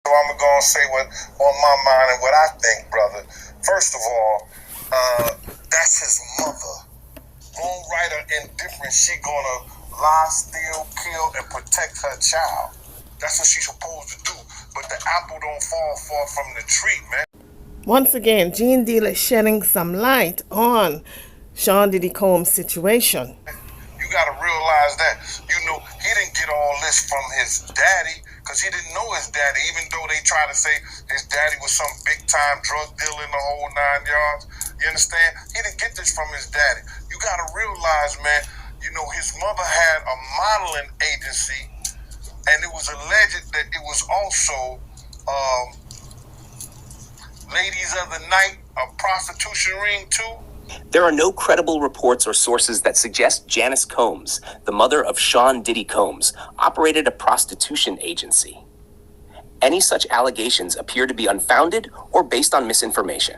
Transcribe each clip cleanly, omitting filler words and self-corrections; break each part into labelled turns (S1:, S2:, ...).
S1: So I'm gonna say what on my mind and what I think, brother. First of all, that's his mother. Wrong, right, or indifferent, she gonna lie, steal, kill, and protect her child. That's what she's supposed to do. But the apple don't fall far from the tree, man.
S2: Once again, Gene Deal is shedding some light on Sean Diddy Combs' situation.
S1: You gotta realize that, he didn't get all this from his daddy, because he didn't know his daddy, even though they try to say his daddy was some big-time drug dealer in the whole 9 yards. You understand? He didn't get this from his daddy. You gotta realize, man, his mother had a modeling agency, and it was alleged that it was also ladies of the night, a prostitution ring too.
S3: There are no credible reports or sources that suggest Janice Combs, the mother of Sean Diddy Combs, operated a prostitution agency. Any such allegations appear to be unfounded or based on misinformation.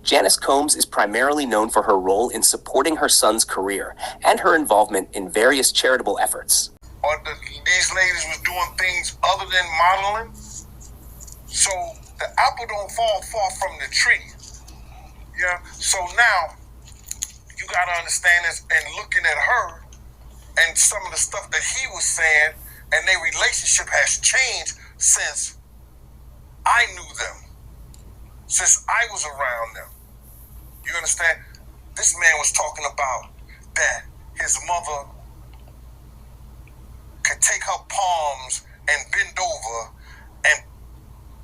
S3: Janice Combs is primarily known for her role in supporting her son's career and her involvement in various charitable efforts.
S1: These ladies was doing things other than modeling. So the apple don't fall far from the tree. Yeah. So now you gotta understand this, and looking at her and some of the stuff that he was saying, and their relationship has changed since I knew them, since I was around them. You understand? This man was talking about that his mother could take her palms and bend over and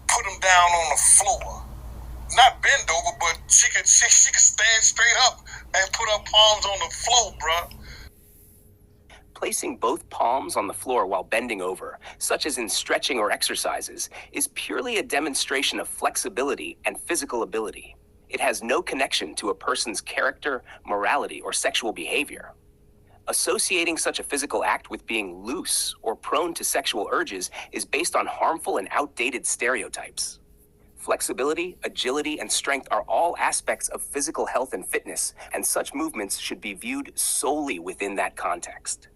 S1: put them down on the floor. Not bend over, but she could stand straight up and put her palms on the floor, bruh.
S3: Placing both palms on the floor while bending over, such as in stretching or exercises, is purely a demonstration of flexibility and physical ability. It has no connection to a person's character, morality, or sexual behavior. Associating such a physical act with being loose or prone to sexual urges is based on harmful and outdated stereotypes. Flexibility, agility, and strength are all aspects of physical health and fitness, and such movements should be viewed solely within that context.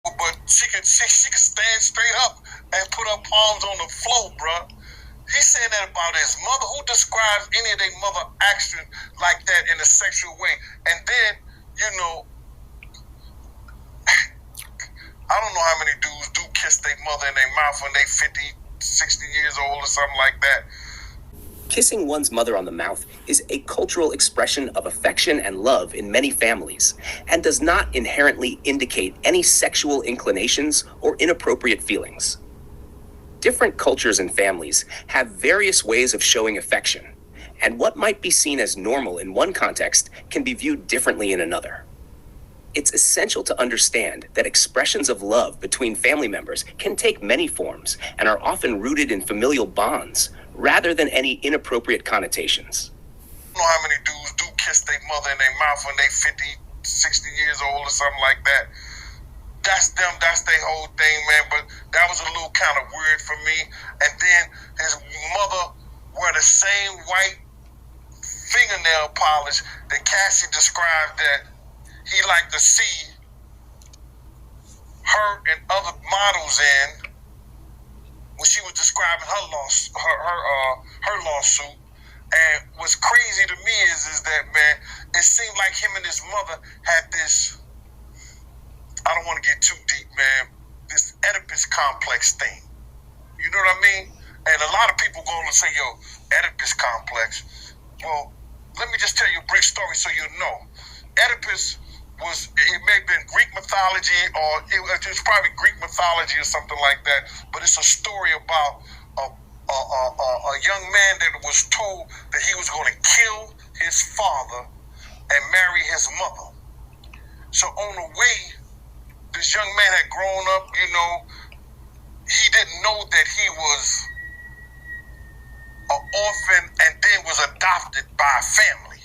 S1: But she could stand straight up and put her palms on the floor, bruh. He's saying that about his mother. Who describes any of their mother action like that in a sexual way? And then, I don't know how many dudes do kiss their mother in their mouth when they 50, 60 years old or something like that.
S3: Kissing one's mother on the mouth is a cultural expression of affection and love in many families, and does not inherently indicate any sexual inclinations or inappropriate feelings. Different cultures and families have various ways of showing affection, and what might be seen as normal in one context can be viewed differently in another. It's essential to understand that expressions of love between family members can take many forms and are often rooted in familial bonds, rather than any inappropriate connotations.
S1: I don't know how many dudes do kiss their mother in their mouth when they 50, 60 years old or something like that. That's them, that's their whole thing, man. But that was a little kind of weird for me. And then his mother wore the same white fingernail polish that Cassie described that he liked to see her and other models in when she was describing her lawsuit. And what's crazy to me is that, man, it seemed like him and his mother had this, I don't want to get too deep, man, this Oedipus complex thing. You know what I mean? And a lot of people going to say, yo, Oedipus complex. Well, let me just tell you a brief story so you know. Oedipus it may have been Greek mythology, or it was probably Greek mythology or something like that, but it's a story about a young man that was told that he was going to kill his father and marry his mother. So on the way, this young man had grown up, he didn't know that he was an orphan and then was adopted by a family.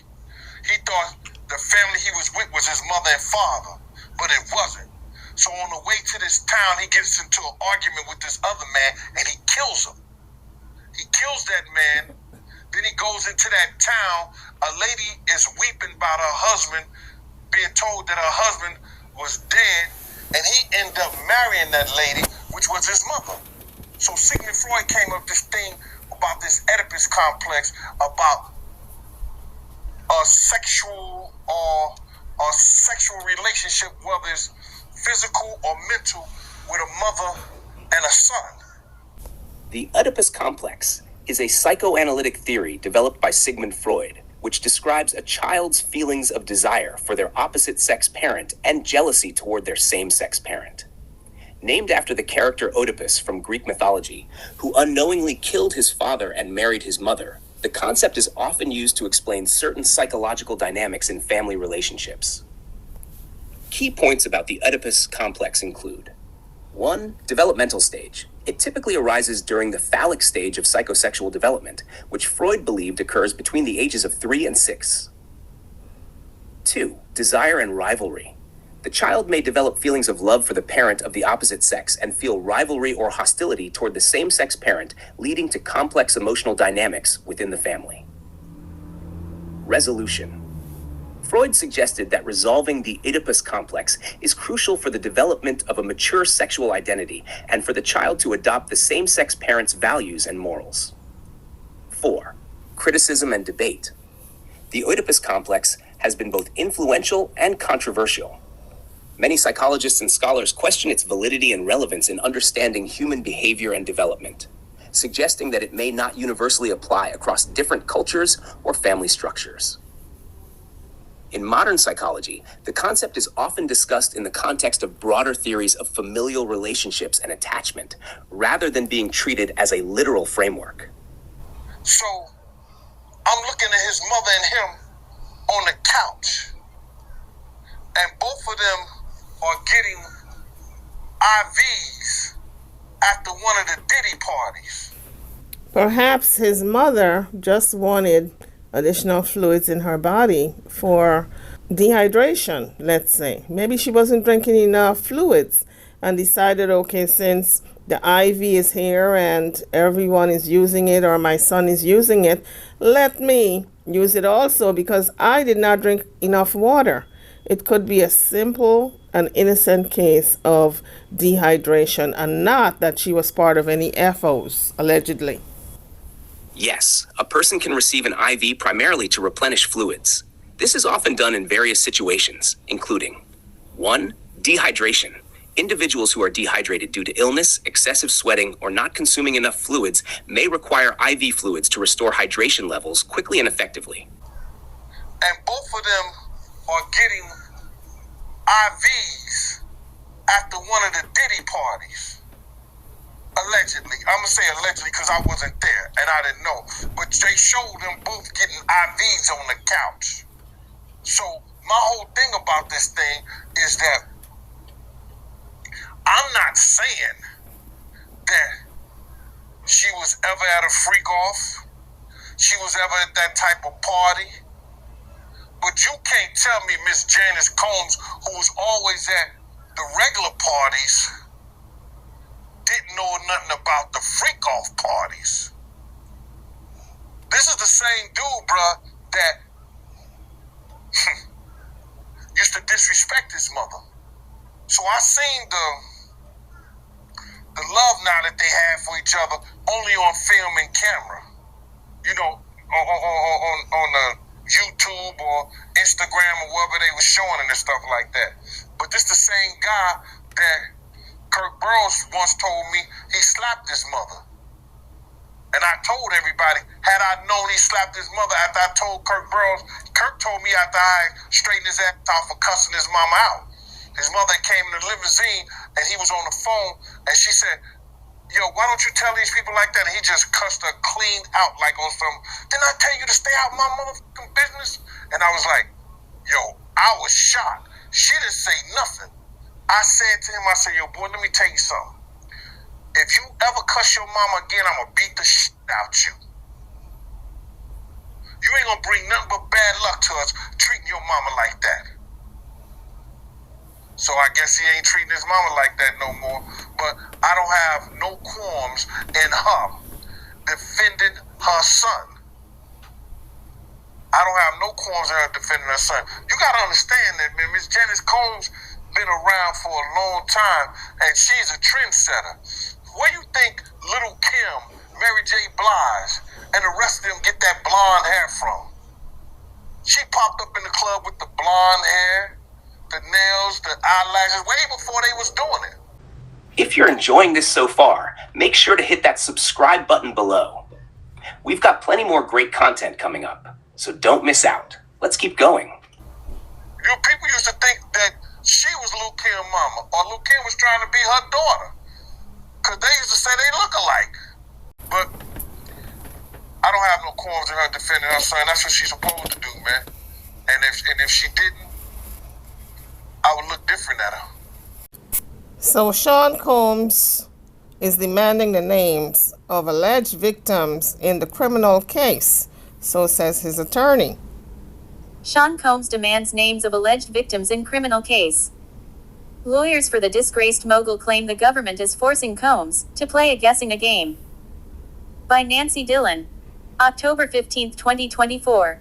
S1: He thought the family he was with was his mother and father, but it wasn't. So on the way to this town, he gets into an argument with this other man, and he kills him. He kills that man. Then he goes into that town. A lady is weeping about her husband, being told that her husband was dead, and he ended up marrying that lady, which was his mother. So Sigmund Freud came up with this thing about this Oedipus complex, about a sexual relationship, whether it's physical or mental, with a mother and a son.
S3: The Oedipus complex is a psychoanalytic theory developed by Sigmund Freud, which describes a child's feelings of desire for their opposite-sex parent and jealousy toward their same-sex parent. Named after the character Oedipus from Greek mythology, who unknowingly killed his father and married his mother, the concept is often used to explain certain psychological dynamics in family relationships. Key points about the Oedipus complex include: 1. Developmental stage. It typically arises during the phallic stage of psychosexual development, which Freud believed occurs between the ages of 3 and 6. 2. Desire and rivalry. The child may develop feelings of love for the parent of the opposite sex and feel rivalry or hostility toward the same-sex parent, leading to complex emotional dynamics within the family. Resolution. Freud suggested that resolving the Oedipus complex is crucial for the development of a mature sexual identity and for the child to adopt the same-sex parent's values and morals. 4. Criticism and debate. The Oedipus complex has been both influential and controversial. Many psychologists and scholars question its validity and relevance in understanding human behavior and development, suggesting that it may not universally apply across different cultures or family structures. In modern psychology, the concept is often discussed in the context of broader theories of familial relationships and attachment, rather than being treated as a literal framework.
S1: So, I'm looking at his mother and him on the couch, and both of them are getting IVs after one of the Diddy parties.
S2: Perhaps his mother just wanted additional fluids in her body for dehydration, let's say. Maybe she wasn't drinking enough fluids and decided, okay, since the IV is here and everyone is using it, or my son is using it, let me use it also because I did not drink enough water. It could be a simple and innocent case of dehydration and not that she was part of any FOs, allegedly.
S3: Yes, a person can receive an IV primarily to replenish fluids. This is often done in various situations, including 1. Dehydration. Individuals who are dehydrated due to illness, excessive sweating, or not consuming enough fluids may require IV fluids to restore hydration levels quickly and effectively.
S1: And both of them are getting IVs after one of the Diddy parties. Allegedly. I'm going to say allegedly because I wasn't there and I didn't know. But they showed them both getting IVs on the couch. So my whole thing about this thing is that I'm not saying that she was ever at a freak off. She was ever at that type of party. But you can't tell me Miss Janice Combs, who was always at the regular parties, didn't know nothing about the freak off parties. This is the same dude, bruh, that used to disrespect his mother. So I seen the love now that they had for each other only on film and camera. You know, on the YouTube or Instagram or wherever they were showing it and stuff like that. But this the same guy that Kirk Burroughs once told me he slapped his mother. And I told everybody, had I known he slapped his mother after I told Kirk Burroughs, Kirk told me after I straightened his ass out for cussing his mama out. His mother came in the limousine and he was on the phone and she said, yo, why don't you tell these people like that? And he just cussed her clean out like on some, didn't I tell you to stay out of my motherfucking business? And I was like, yo, I was shocked. She didn't say nothing. I said to him, I said, yo, boy, let me tell you something. If you ever cuss your mama again, I'm going to beat the shit out you. You ain't going to bring nothing but bad luck to us treating your mama like that. So I guess he ain't treating his mama like that no more. But I don't have no qualms in her defending her son. I don't have no qualms in her defending her son. You got to understand that, man. Miss Janice Combs been around for a long time, and she's a trendsetter. Where you think Little Kim, Mary J. Blige, and the rest of them get that blonde hair from? She popped up in the club with the blonde hair, the nails, the eyelashes, way before they was doing it.
S3: If you're enjoying this so far, make sure to hit that subscribe button below. We've got plenty more great content coming up, so don't miss out. Let's keep going.
S1: You know, people used to think that she was Lil' Kim's mama, or Lil' Kim was trying to be her daughter, because they used to say they look alike. But I don't have no qualms in her defending her son. That's what she's supposed to do, man. And if she didn't, I would look different at her.
S2: So Sean Combs is demanding the names of alleged victims in the criminal case, so says his attorney.
S4: Sean Combs demands names of alleged victims in criminal case. Lawyers for the disgraced mogul claim the government is forcing Combs to play a guessing a game. By Nancy Dillon. October 15, 2024.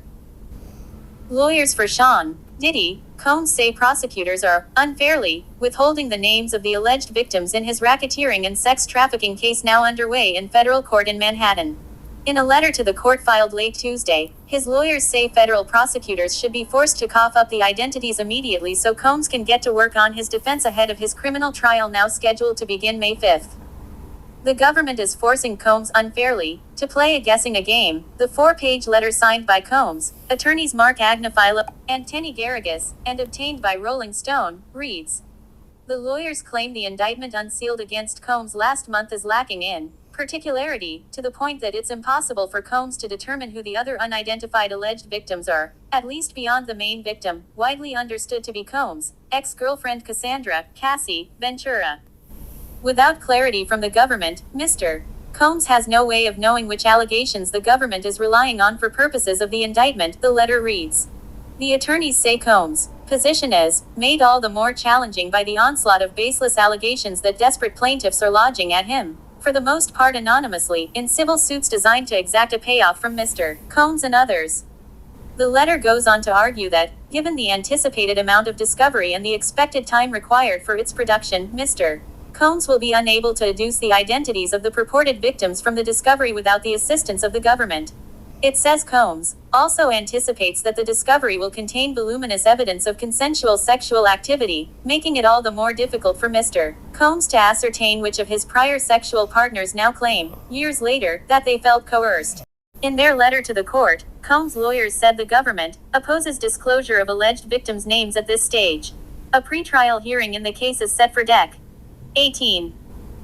S4: Lawyers for Sean Diddy Combs say prosecutors are unfairly withholding the names of the alleged victims in his racketeering and sex trafficking case now underway in federal court in Manhattan. In a letter to the court filed late Tuesday, his lawyers say federal prosecutors should be forced to cough up the identities immediately so Combs can get to work on his defense ahead of his criminal trial now scheduled to begin May 5th. The government is forcing Combs unfairly to play a guessing a game, the 4-page letter signed by Combs, attorneys Mark Agnifilo and Tenny Garrigus, and obtained by Rolling Stone, reads. The lawyers claim the indictment unsealed against Combs last month is lacking in particularity, to the point that it's impossible for Combs to determine who the other unidentified alleged victims are, at least beyond the main victim, widely understood to be Combs' ex-girlfriend Cassandra Cassie Ventura. Without clarity from the government, Mr. Combs has no way of knowing which allegations the government is relying on for purposes of the indictment, the letter reads. The attorneys say Combs' position is made all the more challenging by the onslaught of baseless allegations that desperate plaintiffs are lodging at him, for the most part anonymously, in civil suits designed to exact a payoff from Mr. Combs and others. The letter goes on to argue that, given the anticipated amount of discovery and the expected time required for its production, Mr. Combs will be unable to deduce the identities of the purported victims from the discovery without the assistance of the government. It says Combs also anticipates that the discovery will contain voluminous evidence of consensual sexual activity, making it all the more difficult for Mr. Combs to ascertain which of his prior sexual partners now claim, years later, that they felt coerced. In their letter to the court, Combs' lawyers said the government opposes disclosure of alleged victims' names at this stage. A pretrial hearing in the case is set for Dec. 18.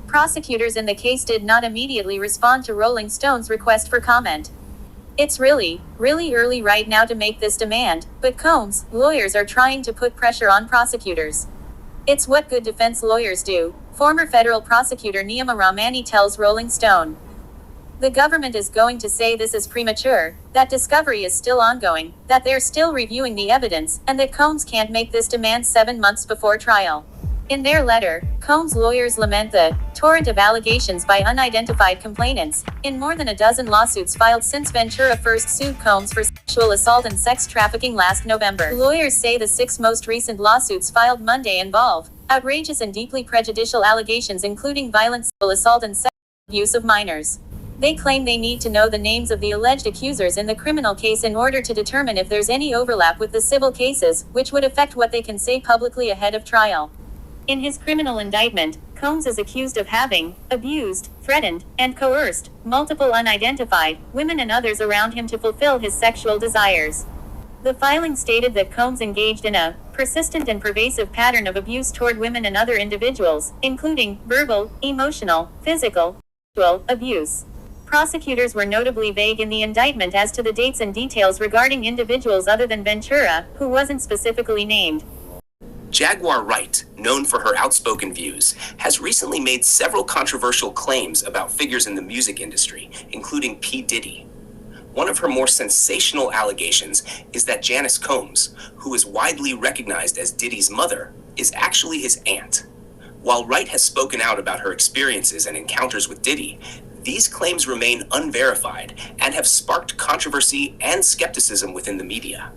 S4: Prosecutors in the case did not immediately respond to Rolling Stone's request for comment. It's really early right now to make this demand, but Combs' lawyers are trying to put pressure on prosecutors. It's what good defense lawyers do, former federal prosecutor Niyama Ramani tells Rolling Stone. The government is going to say this is premature, that discovery is still ongoing, that they're still reviewing the evidence, and that Combs can't make this demand 7 months before trial. In their letter, Combs' lawyers lament the torrent of allegations by unidentified complainants in more than a dozen lawsuits filed since Ventura first sued Combs for sexual assault and sex trafficking last November. Lawyers say the 6 most recent lawsuits filed Monday involve outrageous and deeply prejudicial allegations including violent sexual assault and sexual abuse of minors. They claim they need to know the names of the alleged accusers in the criminal case in order to determine if there's any overlap with the civil cases, which would affect what they can say publicly ahead of trial. In his criminal indictment, Combs is accused of having abused, threatened, and coerced multiple unidentified women and others around him to fulfill his sexual desires. The filing stated that Combs engaged in a persistent and pervasive pattern of abuse toward women and other individuals, including verbal, emotional, physical, and sexual abuse. Prosecutors were notably vague in the indictment as to the dates and details regarding individuals other than Ventura, who wasn't specifically named.
S3: Jaguar Wright, known for her outspoken views, has recently made several controversial claims about figures in the music industry, including P. Diddy. One of her more sensational allegations is that Janice Combs, who is widely recognized as Diddy's mother, is actually his aunt. While Wright has spoken out about her experiences and encounters with Diddy, these claims remain unverified and have sparked controversy and skepticism within the media.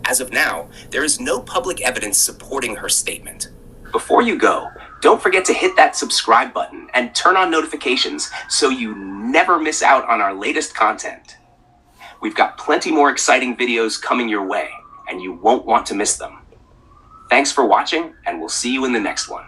S3: As of now, there is no public evidence supporting her statement. Before you go, Don't forget to hit that subscribe button and turn on notifications so you never miss out on our latest content. We've got plenty more exciting videos coming your way, and you won't want to miss them. Thanks for watching, and we'll see you in the next one.